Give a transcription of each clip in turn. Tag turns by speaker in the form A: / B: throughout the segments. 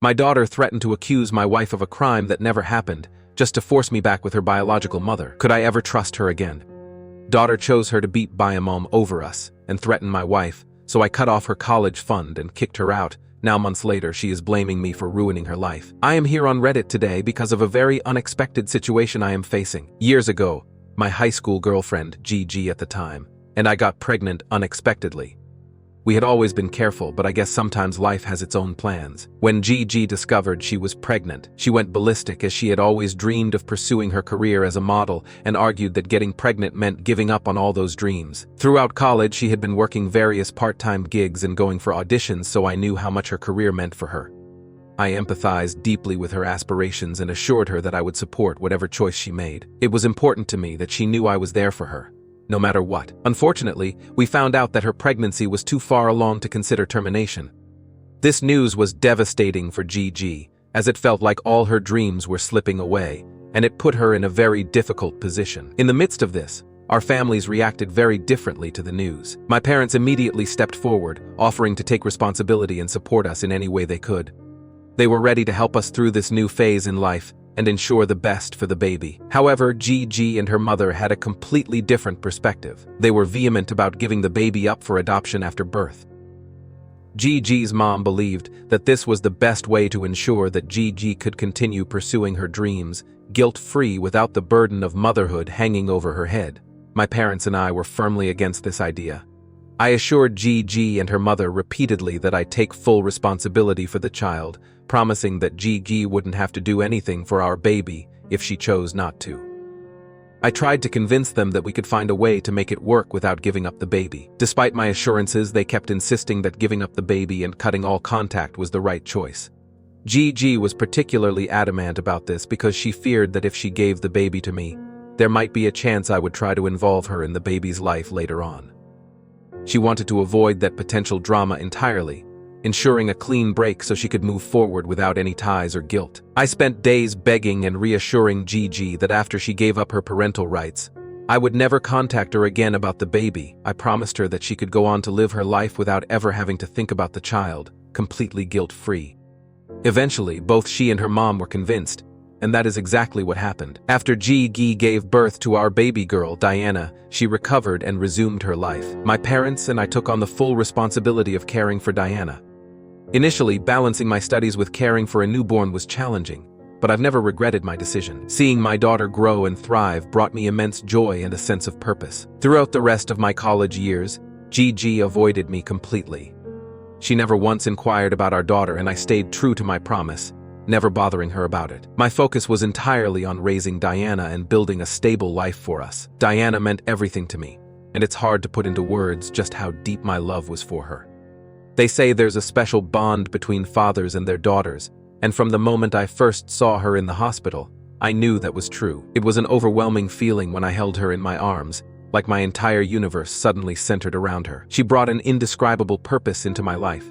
A: My daughter threatened to accuse my wife of a crime that never happened, just to force me back with her biological mother. Could I ever trust her again? Daughter chose her to beat Biomom over us and threaten my wife, so I cut off her college fund and kicked her out. Now months later, she is blaming me for ruining her life. I am here on Reddit today because of a very unexpected situation I am facing. Years ago, my high school girlfriend, Gigi at the time, and I got pregnant unexpectedly. We had always been careful, but I guess sometimes life has its own plans. When Gigi discovered she was pregnant, she went ballistic as she had always dreamed of pursuing her career as a model and argued that getting pregnant meant giving up on all those dreams. Throughout college, she had been working various part-time gigs and going for auditions, so I knew how much her career meant for her. I empathized deeply with her aspirations and assured her that I would support whatever choice she made. It was important to me that she knew I was there for her, no matter what. Unfortunately, we found out that her pregnancy was too far along to consider termination. This news was devastating for Gigi, as it felt like all her dreams were slipping away, and it put her in a very difficult position. In the midst of this, our families reacted very differently to the news. My parents immediately stepped forward, offering to take responsibility and support us in any way they could. They were ready to help us through this new phase in life and ensure the best for the baby. However, Gigi and her mother had a completely different perspective. They were vehement about giving the baby up for adoption after birth. Gigi's mom believed that this was the best way to ensure that Gigi could continue pursuing her dreams, guilt-free without the burden of motherhood hanging over her head. My parents and I were firmly against this idea. I assured Gigi and her mother repeatedly that I'd take full responsibility for the child, promising that Gigi wouldn't have to do anything for our baby if she chose not to. I tried to convince them that we could find a way to make it work without giving up the baby. Despite my assurances, they kept insisting that giving up the baby and cutting all contact was the right choice. Gigi was particularly adamant about this because she feared that if she gave the baby to me, there might be a chance I would try to involve her in the baby's life later on. She wanted to avoid that potential drama entirely, ensuring a clean break so she could move forward without any ties or guilt. I spent days begging and reassuring Gigi that after she gave up her parental rights, I would never contact her again about the baby. I promised her that she could go on to live her life without ever having to think about the child, completely guilt-free. Eventually, both she and her mom were convinced, and that is exactly what happened. After Gigi gave birth to our baby girl, Diana, she recovered and resumed her life. My parents and I took on the full responsibility of caring for Diana. Initially, balancing my studies with caring for a newborn was challenging, but I've never regretted my decision. Seeing my daughter grow and thrive brought me immense joy and a sense of purpose. Throughout the rest of my college years, Gigi avoided me completely. She never once inquired about our daughter, and I stayed true to my promise, never bothering her about it. My focus was entirely on raising Diana and building a stable life for us. Diana meant everything to me, and it's hard to put into words just how deep my love was for her. They say there's a special bond between fathers and their daughters, and from the moment I first saw her in the hospital, I knew that was true. It was an overwhelming feeling when I held her in my arms, like my entire universe suddenly centered around her. She brought an indescribable purpose into my life.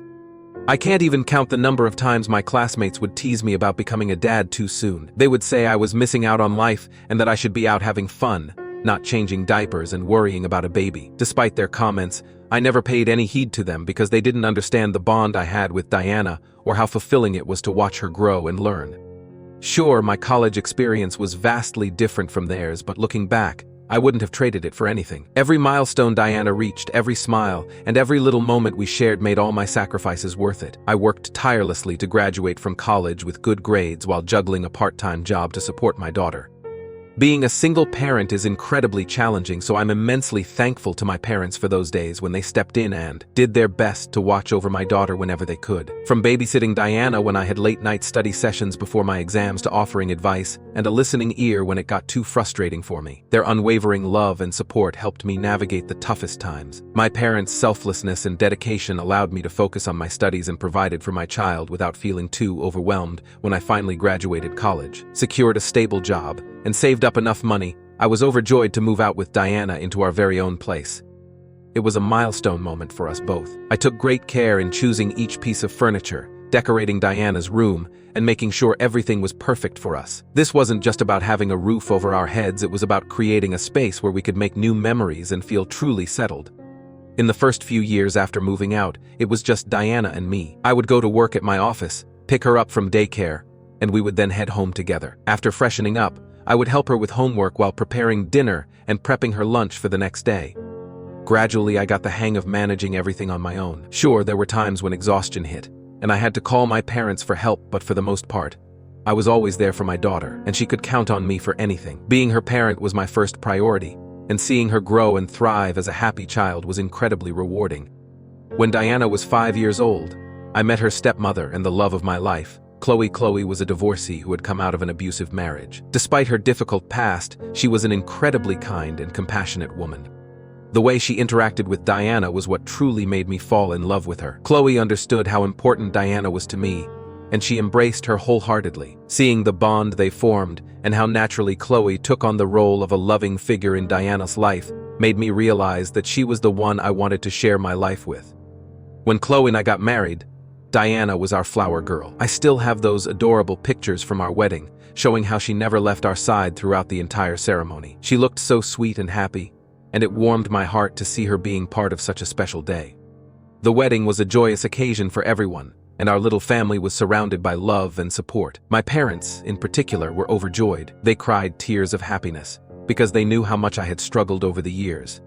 A: I can't even count the number of times my classmates would tease me about becoming a dad too soon. They would say I was missing out on life and that I should be out having fun, not changing diapers and worrying about a baby. Despite their comments, I never paid any heed to them because they didn't understand the bond I had with Diana or how fulfilling it was to watch her grow and learn. Sure, my college experience was vastly different from theirs, but looking back, I wouldn't have traded it for anything. Every milestone Diana reached, every smile, and every little moment we shared made all my sacrifices worth it. I worked tirelessly to graduate from college with good grades while juggling a part-time job to support my daughter. Being a single parent is incredibly challenging, so I'm immensely thankful to my parents for those days when they stepped in and did their best to watch over my daughter whenever they could. From babysitting Diana when I had late-night study sessions before my exams to offering advice and a listening ear when it got too frustrating for me. Their unwavering love and support helped me navigate the toughest times. My parents' selflessness and dedication allowed me to focus on my studies and provided for my child without feeling too overwhelmed when I finally graduated college, secured a stable job, and saved up enough money. I was overjoyed to move out with Diana into our very own place. It was a milestone moment for us both. I took great care in choosing each piece of furniture, decorating Diana's room, and making sure everything was perfect for us. This wasn't just about having a roof over our heads, it was about creating a space where we could make new memories and feel truly settled. In the first few years after moving out, it was just Diana and me. I would go to work at my office, pick her up from daycare, and we would then head home together. After freshening up, I would help her with homework while preparing dinner and prepping her lunch for the next day. Gradually, I got the hang of managing everything on my own. Sure, there were times when exhaustion hit, and I had to call my parents for help, but for the most part, I was always there for my daughter, and she could count on me for anything. Being her parent was my first priority, and seeing her grow and thrive as a happy child was incredibly rewarding. When Diana was 5 years old, I met her stepmother and the love of my life. Chloe was a divorcee who had come out of an abusive marriage. Despite her difficult past, she was an incredibly kind and compassionate woman. The way she interacted with Diana was what truly made me fall in love with her. Chloe understood how important Diana was to me, and she embraced her wholeheartedly. Seeing the bond they formed and how naturally Chloe took on the role of a loving figure in Diana's life made me realize that she was the one I wanted to share my life with. When Chloe and I got married, Diana was our flower girl. I still have those adorable pictures from our wedding, showing how she never left our side throughout the entire ceremony. She looked so sweet and happy, and it warmed my heart to see her being part of such a special day. The wedding was a joyous occasion for everyone, and our little family was surrounded by love and support. My parents, in particular, were overjoyed. They cried tears of happiness, because they knew how much I had struggled over the years.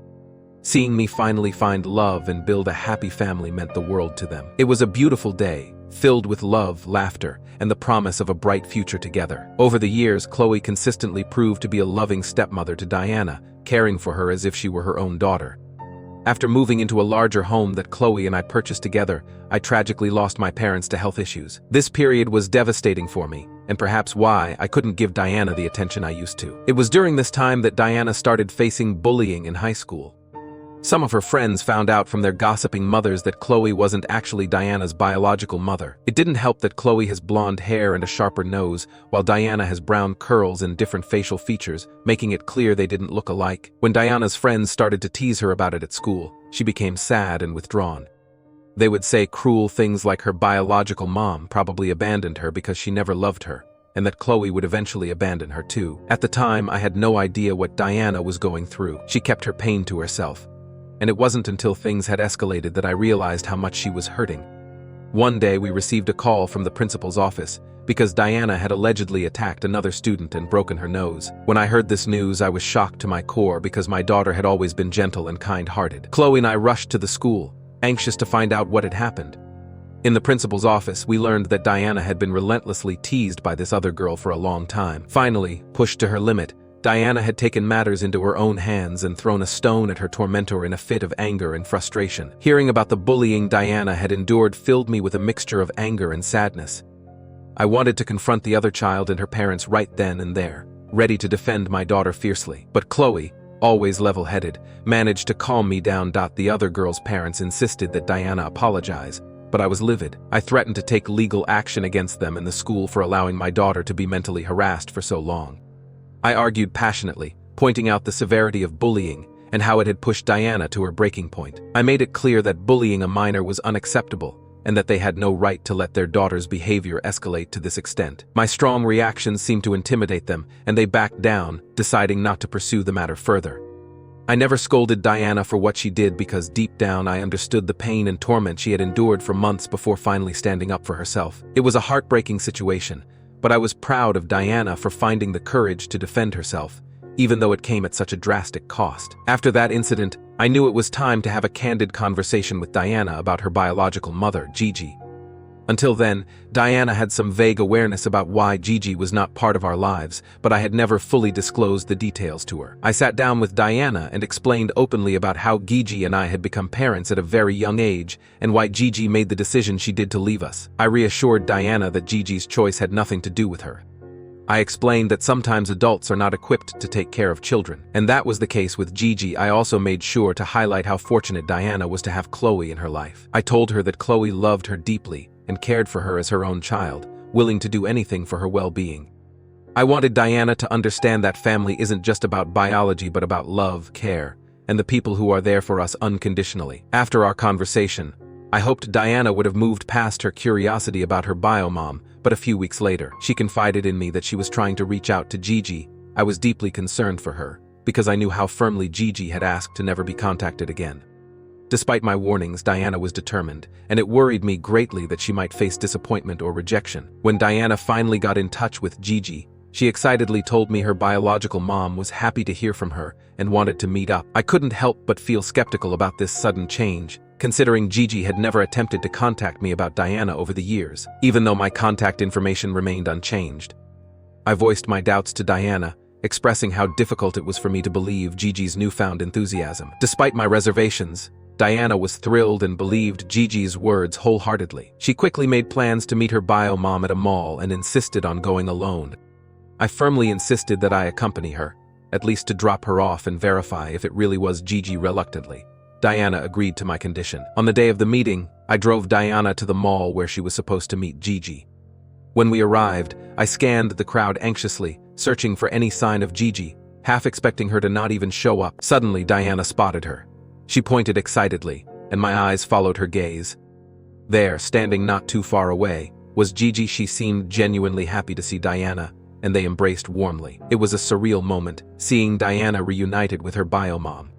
A: Seeing me finally find love and build a happy family meant the world to them. It was a beautiful day, filled with love, laughter, and the promise of a bright future together. Over the years, Chloe consistently proved to be a loving stepmother to Diana, caring for her as if she were her own daughter. After moving into a larger home that Chloe and I purchased together, I tragically lost my parents to health issues. This period was devastating for me, and perhaps why I couldn't give Diana the attention I used to. It was during this time that Diana started facing bullying in high school. Some of her friends found out from their gossiping mothers that Chloe wasn't actually Diana's biological mother. It didn't help that Chloe has blonde hair and a sharper nose, while Diana has brown curls and different facial features, making it clear they didn't look alike. When Diana's friends started to tease her about it at school, she became sad and withdrawn. They would say cruel things like her biological mom probably abandoned her because she never loved her, and that Chloe would eventually abandon her too. At the time, I had no idea what Diana was going through. She kept her pain to herself, and it wasn't until things had escalated that I realized how much she was hurting. One day we received a call from the principal's office because Diana had allegedly attacked another student and broken her nose. When I heard this news, I was shocked to my core because my daughter had always been gentle and kind-hearted. Chloe and I rushed to the school, anxious to find out what had happened. In the principal's office, we learned that Diana had been relentlessly teased by this other girl for a long time. Finally, pushed to her limit, Diana had taken matters into her own hands and thrown a stone at her tormentor in a fit of anger and frustration. Hearing about the bullying Diana had endured filled me with a mixture of anger and sadness. I wanted to confront the other child and her parents right then and there, ready to defend my daughter fiercely. But Chloe, always level-headed, managed to calm me down. The other girl's parents insisted that Diana apologize, but I was livid. I threatened to take legal action against them and the school for allowing my daughter to be mentally harassed for so long. I argued passionately, pointing out the severity of bullying and how it had pushed Diana to her breaking point. I made it clear that bullying a minor was unacceptable and that they had no right to let their daughter's behavior escalate to this extent. My strong reactions seemed to intimidate them, and they backed down, deciding not to pursue the matter further. I never scolded Diana for what she did because deep down I understood the pain and torment she had endured for months before finally standing up for herself. It was a heartbreaking situation, but I was proud of Diana for finding the courage to defend herself, even though it came at such a drastic cost. After that incident, I knew it was time to have a candid conversation with Diana about her biological mother, Gigi. Until then, Diana had some vague awareness about why Gigi was not part of our lives, but I had never fully disclosed the details to her. I sat down with Diana and explained openly about how Gigi and I had become parents at a very young age and why Gigi made the decision she did to leave us. I reassured Diana that Gigi's choice had nothing to do with her. I explained that sometimes adults are not equipped to take care of children, and that was the case with Gigi. I also made sure to highlight how fortunate Diana was to have Chloe in her life. I told her that Chloe loved her deeply and cared for her as her own child, willing to do anything for her well-being. I wanted Diana to understand that family isn't just about biology but about love, care, and the people who are there for us unconditionally. After our conversation, I hoped Diana would have moved past her curiosity about her biomom, but a few weeks later, she confided in me that she was trying to reach out to Gigi. I was deeply concerned for her, because I knew how firmly Gigi had asked to never be contacted again. Despite my warnings, Diana was determined, and it worried me greatly that she might face disappointment or rejection. When Diana finally got in touch with Gigi, she excitedly told me her biological mom was happy to hear from her and wanted to meet up. I couldn't help but feel skeptical about this sudden change, considering Gigi had never attempted to contact me about Diana over the years, even though my contact information remained unchanged. I voiced my doubts to Diana, expressing how difficult it was for me to believe Gigi's newfound enthusiasm. Despite my reservations, Diana was thrilled and believed Gigi's words wholeheartedly. She quickly made plans to meet her bio mom at a mall and insisted on going alone. I firmly insisted that I accompany her, at least to drop her off and verify if it really was Gigi. Reluctantly, Diana agreed to my condition. On the day of the meeting, I drove Diana to the mall where she was supposed to meet Gigi. When we arrived, I scanned the crowd anxiously, searching for any sign of Gigi, half expecting her to not even show up. Suddenly, Diana spotted her. She pointed excitedly, and my eyes followed her gaze. There, standing not too far away, was Gigi. She seemed genuinely happy to see Diana, and they embraced warmly. It was a surreal moment, seeing Diana reunited with her bio mom.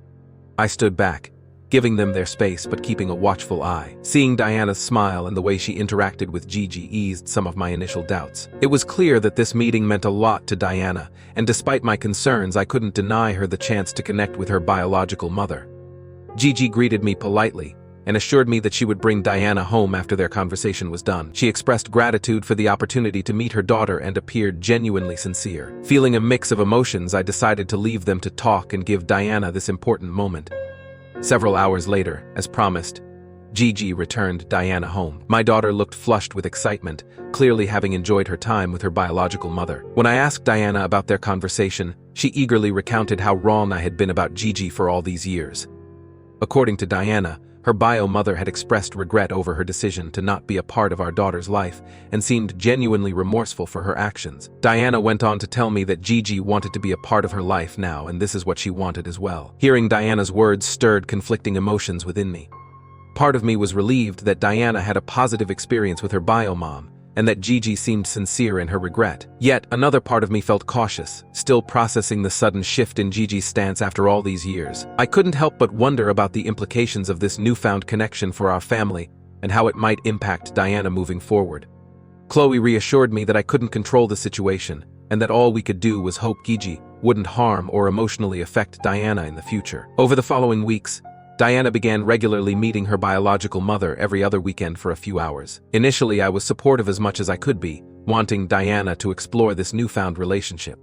A: I stood back, giving them their space but keeping a watchful eye. Seeing Diana's smile and the way she interacted with Gigi eased some of my initial doubts. It was clear that this meeting meant a lot to Diana, and despite my concerns, I couldn't deny her the chance to connect with her biological mother. Gigi greeted me politely and assured me that she would bring Diana home after their conversation was done. She expressed gratitude for the opportunity to meet her daughter and appeared genuinely sincere. Feeling a mix of emotions, I decided to leave them to talk and give Diana this important moment. Several hours later, as promised, Gigi returned Diana home. My daughter looked flushed with excitement, clearly having enjoyed her time with her biological mother. When I asked Diana about their conversation, she eagerly recounted how wrong I had been about Gigi for all these years. According to Diana, her bio mother had expressed regret over her decision to not be a part of our daughter's life and seemed genuinely remorseful for her actions. Diana went on to tell me that Gigi wanted to be a part of her life now, and this is what she wanted as well. Hearing Diana's words stirred conflicting emotions within me. Part of me was relieved that Diana had a positive experience with her bio mom, and that Gigi seemed sincere in her regret. Yet, another part of me felt cautious, still processing the sudden shift in Gigi's stance after all these years. I couldn't help but wonder about the implications of this newfound connection for our family and how it might impact Diana moving forward. Chloe reassured me that I couldn't control the situation, and that all we could do was hope Gigi wouldn't harm or emotionally affect Diana in the future. Over the following weeks, Diana began regularly meeting her biological mother every other weekend for a few hours. Initially, I was supportive as much as I could be, wanting Diana to explore this newfound relationship.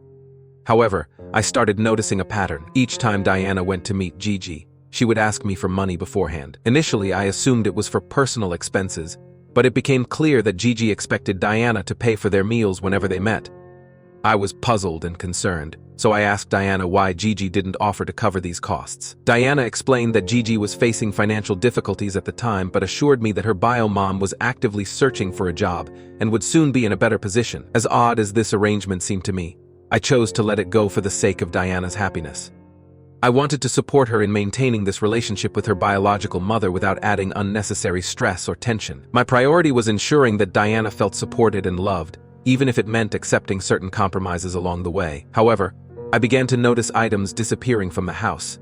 A: However, I started noticing a pattern. Each time Diana went to meet Gigi, she would ask me for money beforehand. Initially, I assumed it was for personal expenses, but it became clear that Gigi expected Diana to pay for their meals whenever they met. I was puzzled and concerned, so I asked Diana why Gigi didn't offer to cover these costs. Diana explained that Gigi was facing financial difficulties at the time, but assured me that her bio mom was actively searching for a job and would soon be in a better position. As odd as this arrangement seemed to me, I chose to let it go for the sake of Diana's happiness. I wanted to support her in maintaining this relationship with her biological mother without adding unnecessary stress or tension. My priority was ensuring that Diana felt supported and loved, even if it meant accepting certain compromises along the way. However, I began to notice items disappearing from the house.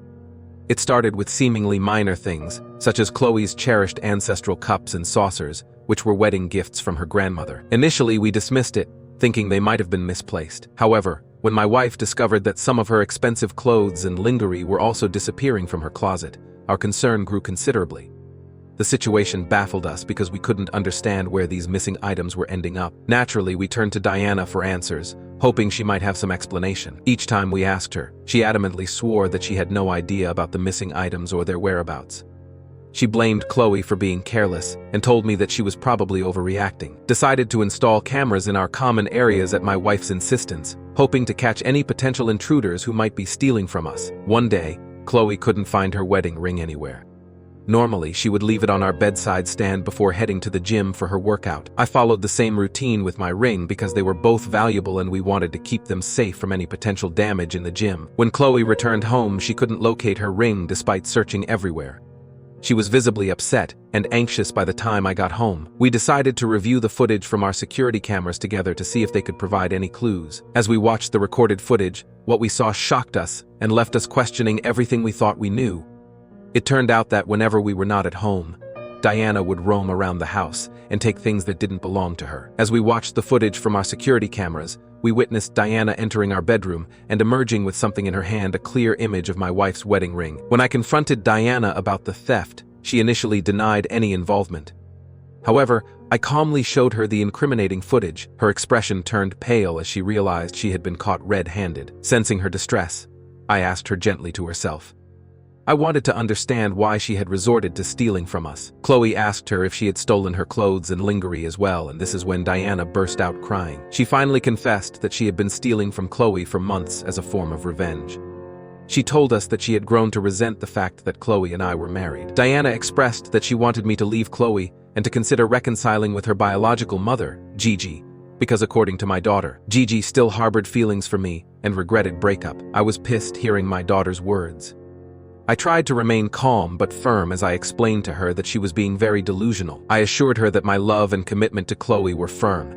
A: It started with seemingly minor things, such as Chloe's cherished ancestral cups and saucers, which were wedding gifts from her grandmother. Initially, we dismissed it, thinking they might have been misplaced. However, when my wife discovered that some of her expensive clothes and lingerie were also disappearing from her closet, our concern grew considerably. The situation baffled us because we couldn't understand where these missing items were ending up. Naturally, we turned to Diana for answers, hoping she might have some explanation. Each time we asked her, she adamantly swore that she had no idea about the missing items or their whereabouts. She blamed Chloe for being careless and told me that she was probably overreacting. Decided to install cameras in our common areas at my wife's insistence, hoping to catch any potential intruders who might be stealing from us. One day, Chloe couldn't find her wedding ring anywhere. Normally, she would leave it on our bedside stand before heading to the gym for her workout. I followed the same routine with my ring because they were both valuable and we wanted to keep them safe from any potential damage in the gym. When Chloe returned home, she couldn't locate her ring despite searching everywhere. She was visibly upset and anxious by the time I got home. We decided to review the footage from our security cameras together to see if they could provide any clues. As we watched the recorded footage, what we saw shocked us and left us questioning everything we thought we knew. It turned out that whenever we were not at home, Diana would roam around the house and take things that didn't belong to her. As we watched the footage from our security cameras, we witnessed Diana entering our bedroom and emerging with something in her hand, a clear image of my wife's wedding ring. When I confronted Diana about the theft, she initially denied any involvement. However, I calmly showed her the incriminating footage. Her expression turned pale as she realized she had been caught red-handed. Sensing her distress, I asked her gently to herself. I wanted to understand why she had resorted to stealing from us. Chloe asked her if she had stolen her clothes and lingerie as well, and this is when Diana burst out crying. She finally confessed that she had been stealing from Chloe for months as a form of revenge. She told us that she had grown to resent the fact that Chloe and I were married. Diana expressed that she wanted me to leave Chloe and to consider reconciling with her biological mother, Gigi, because according to my daughter, Gigi still harbored feelings for me and regretted breakup. I was pissed hearing my daughter's words. I tried to remain calm but firm as I explained to her that she was being very delusional. I assured her that my love and commitment to Chloe were firm,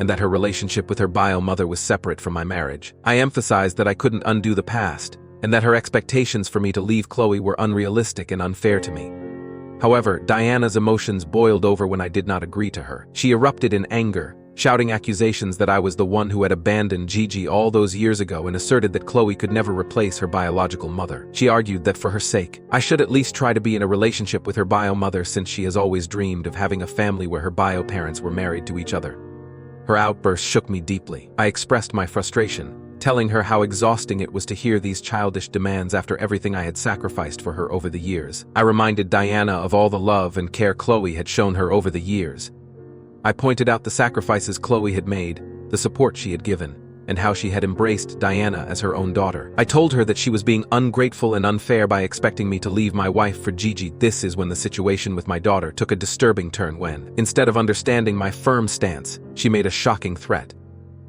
A: and that her relationship with her bio mother was separate from my marriage. I emphasized that I couldn't undo the past, and that her expectations for me to leave Chloe were unrealistic and unfair to me. However, Diana's emotions boiled over when I did not agree to her. She erupted in anger, shouting accusations that I was the one who had abandoned Gigi all those years ago and asserted that Chloe could never replace her biological mother. She argued that for her sake, I should at least try to be in a relationship with her bio mother since she has always dreamed of having a family where her bio parents were married to each other. Her outburst shook me deeply. I expressed my frustration, telling her how exhausting it was to hear these childish demands after everything I had sacrificed for her over the years. I reminded Diana of all the love and care Chloe had shown her over the years. I pointed out the sacrifices Chloe had made, the support she had given, and how she had embraced Diana as her own daughter. I told her that she was being ungrateful and unfair by expecting me to leave my wife for Gigi. This is when the situation with my daughter took a disturbing turn when, instead of understanding my firm stance, she made a shocking threat.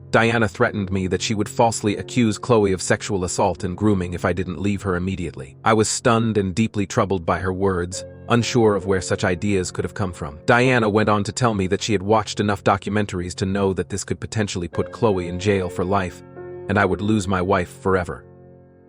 A: Diana threatened me that she would falsely accuse Chloe of sexual assault and grooming if I didn't leave her immediately. I was stunned and deeply troubled by her words, unsure of where such ideas could have come from. Diana went on to tell me that she had watched enough documentaries to know that this could potentially put Chloe in jail for life, and I would lose my wife forever.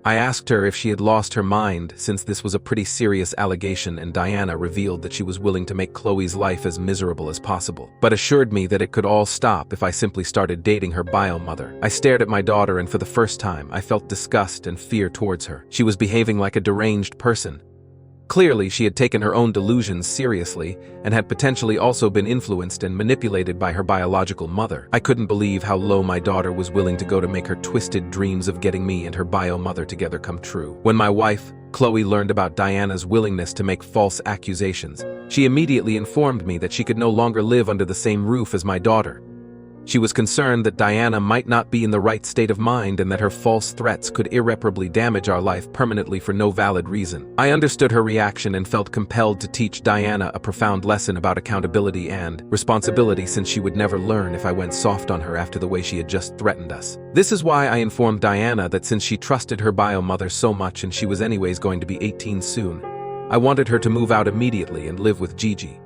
A: I asked her if she had lost her mind since this was a pretty serious allegation, and Diana revealed that she was willing to make Chloe's life as miserable as possible, but assured me that it could all stop if I simply started dating her bio mother. I stared at my daughter, and for the first time, I felt disgust and fear towards her. She was behaving like a deranged person. Clearly, she had taken her own delusions seriously and had potentially also been influenced and manipulated by her biological mother. I couldn't believe how low my daughter was willing to go to make her twisted dreams of getting me and her bio mother together come true. When my wife, Chloe, learned about Diana's willingness to make false accusations, she immediately informed me that she could no longer live under the same roof as my daughter. She was concerned that Diana might not be in the right state of mind and that her false threats could irreparably damage our life permanently for no valid reason. I understood her reaction and felt compelled to teach Diana a profound lesson about accountability and responsibility, since she would never learn if I went soft on her after the way she had just threatened us. This is why I informed Diana that since she trusted her bio mother so much and she was anyways going to be 18 soon, I wanted her to move out immediately and live with Gigi.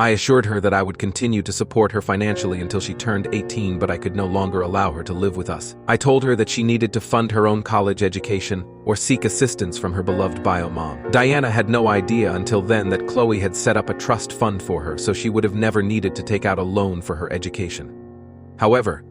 A: I assured her that I would continue to support her financially until she turned 18, but I could no longer allow her to live with us. I told her that she needed to fund her own college education or seek assistance from her beloved bio mom. Diana had no idea until then that Chloe had set up a trust fund for her, so she would have never needed to take out a loan for her education. However,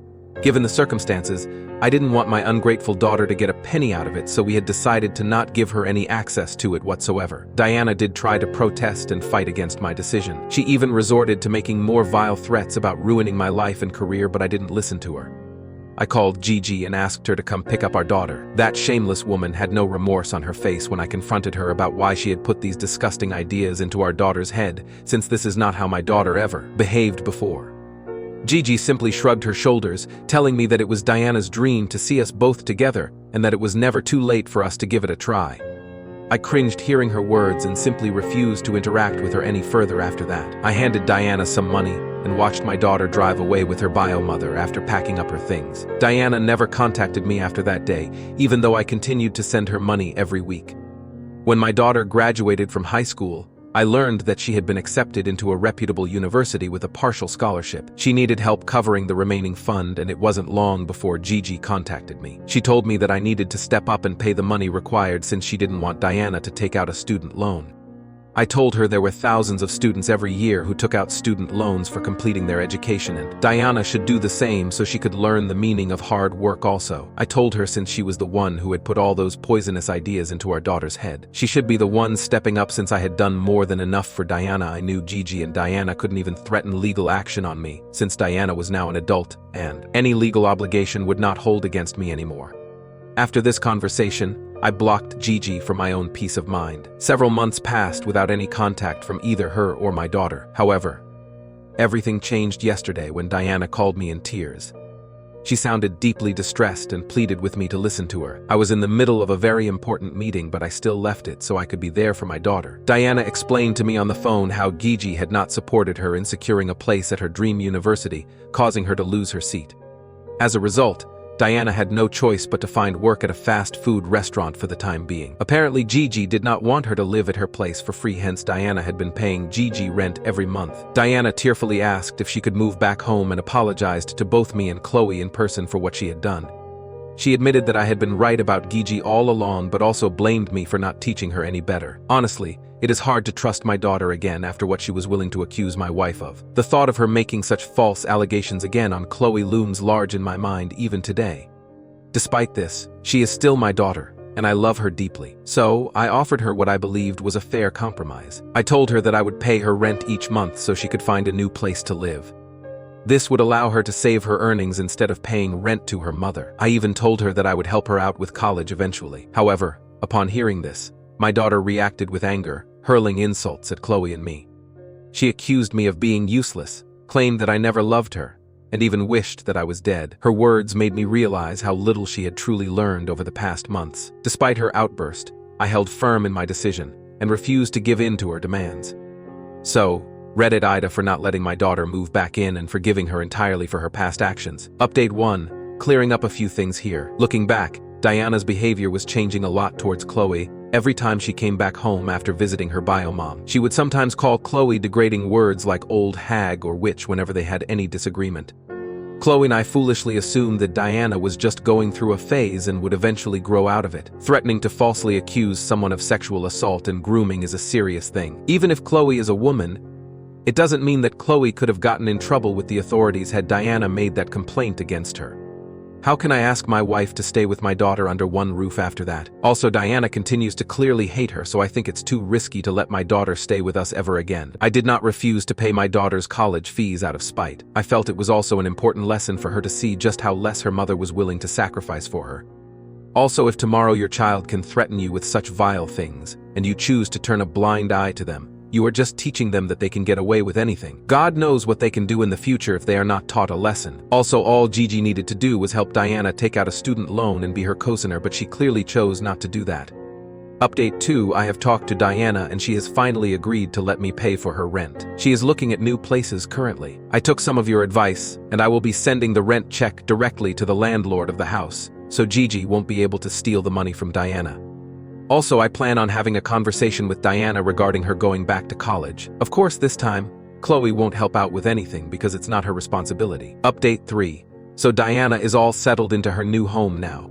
A: given the circumstances, I didn't want my ungrateful daughter to get a penny out of it, so we had decided to not give her any access to it whatsoever. Diana did try to protest and fight against my decision. She even resorted to making more vile threats about ruining my life and career, but I didn't listen to her. I called Gigi and asked her to come pick up our daughter. That shameless woman had no remorse on her face when I confronted her about why she had put these disgusting ideas into our daughter's head, since this is not how my daughter ever behaved before. Gigi simply shrugged her shoulders, telling me that it was Diana's dream to see us both together and that it was never too late for us to give it a try. I cringed hearing her words and simply refused to interact with her any further after that. I handed Diana some money and watched my daughter drive away with her bio mother after packing up her things. Diana never contacted me after that day, even though I continued to send her money every week. When my daughter graduated from high school, I learned that she had been accepted into a reputable university with a partial scholarship. She needed help covering the remaining fund, and it wasn't long before Gigi contacted me. She told me that I needed to step up and pay the money required since she didn't want Diana to take out a student loan. I told her there were thousands of students every year who took out student loans for completing their education, and Diana should do the same so she could learn the meaning of hard work also. I told her since she was the one who had put all those poisonous ideas into our daughter's head, she should be the one stepping up since I had done more than enough for Diana. I knew Gigi and Diana couldn't even threaten legal action on me since Diana was now an adult, and any legal obligation would not hold against me anymore. After this conversation, I blocked Gigi for my own peace of mind. Several months passed without any contact from either her or my daughter. However, everything changed yesterday when Diana called me in tears. She sounded deeply distressed and pleaded with me to listen to her. I was in the middle of a very important meeting, but I still left it so I could be there for my daughter. Diana explained to me on the phone how Gigi had not supported her in securing a place at her dream university, causing her to lose her seat. As a result, Diana had no choice but to find work at a fast food restaurant for the time being. Apparently, Gigi did not want her to live at her place for free, hence Diana had been paying Gigi rent every month. Diana tearfully asked if she could move back home and apologized to both me and Chloe in person for what she had done. She admitted that I had been right about Gigi all along, but also blamed me for not teaching her any better. Honestly, it is hard to trust my daughter again after what she was willing to accuse my wife of. The thought of her making such false allegations again on Chloe looms large in my mind even today. Despite this, she is still my daughter, and I love her deeply. So, I offered her what I believed was a fair compromise. I told her that I would pay her rent each month so she could find a new place to live. This would allow her to save her earnings instead of paying rent to her mother. I even told her that I would help her out with college eventually. However, upon hearing this, my daughter reacted with anger, hurling insults at Chloe and me. She accused me of being useless, claimed that I never loved her, and even wished that I was dead. Her words made me realize how little she had truly learned over the past months. Despite her outburst, I held firm in my decision and refused to give in to her demands. So, Reddit Ida for not letting my daughter move back in and forgiving her entirely for her past actions. Update 1. Clearing up a few things here. Looking back, Diana's behavior was changing a lot towards Chloe. Every time she came back home after visiting her bio mom, she would sometimes call Chloe degrading words like old hag or witch whenever they had any disagreement. Chloe and I foolishly assumed that Diana was just going through a phase and would eventually grow out of it. Threatening to falsely accuse someone of sexual assault and grooming is a serious thing. Even if Chloe is a woman, it doesn't mean that Chloe could have gotten in trouble with the authorities had Diana made that complaint against her. How can I ask my wife to stay with my daughter under one roof after that? Also, Diana continues to clearly hate her, so I think it's too risky to let my daughter stay with us ever again. I did not refuse to pay my daughter's college fees out of spite. I felt it was also an important lesson for her to see just how less her mother was willing to sacrifice for her. Also, if tomorrow your child can threaten you with such vile things, and you choose to turn a blind eye to them, you are just teaching them that they can get away with anything. God knows what they can do in the future if they are not taught a lesson. Also, all Gigi needed to do was help Diana take out a student loan and be her co-signer, but she clearly chose not to do that. Update 2. I have talked to Diana and she has finally agreed to let me pay for her rent. She is looking at new places currently. I took some of your advice, and I will be sending the rent check directly to the landlord of the house, so Gigi won't be able to steal the money from Diana. Also, I plan on having a conversation with Diana regarding her going back to college. Of course, this time, Chloe won't help out with anything because it's not her responsibility. Update 3. So Diana is all settled into her new home now.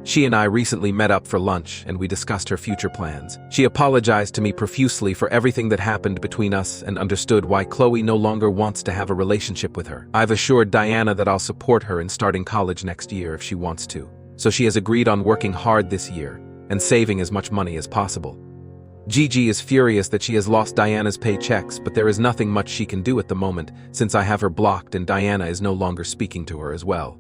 A: She and I recently met up for lunch and we discussed her future plans. She apologized to me profusely for everything that happened between us and understood why Chloe no longer wants to have a relationship with her. I've assured Diana that I'll support her in starting college next year if she wants to. So she has agreed on working hard this year and saving as much money as possible. Gigi is furious that she has lost Diana's paychecks, but there is nothing much she can do at the moment since I have her blocked and Diana is no longer speaking to her as well.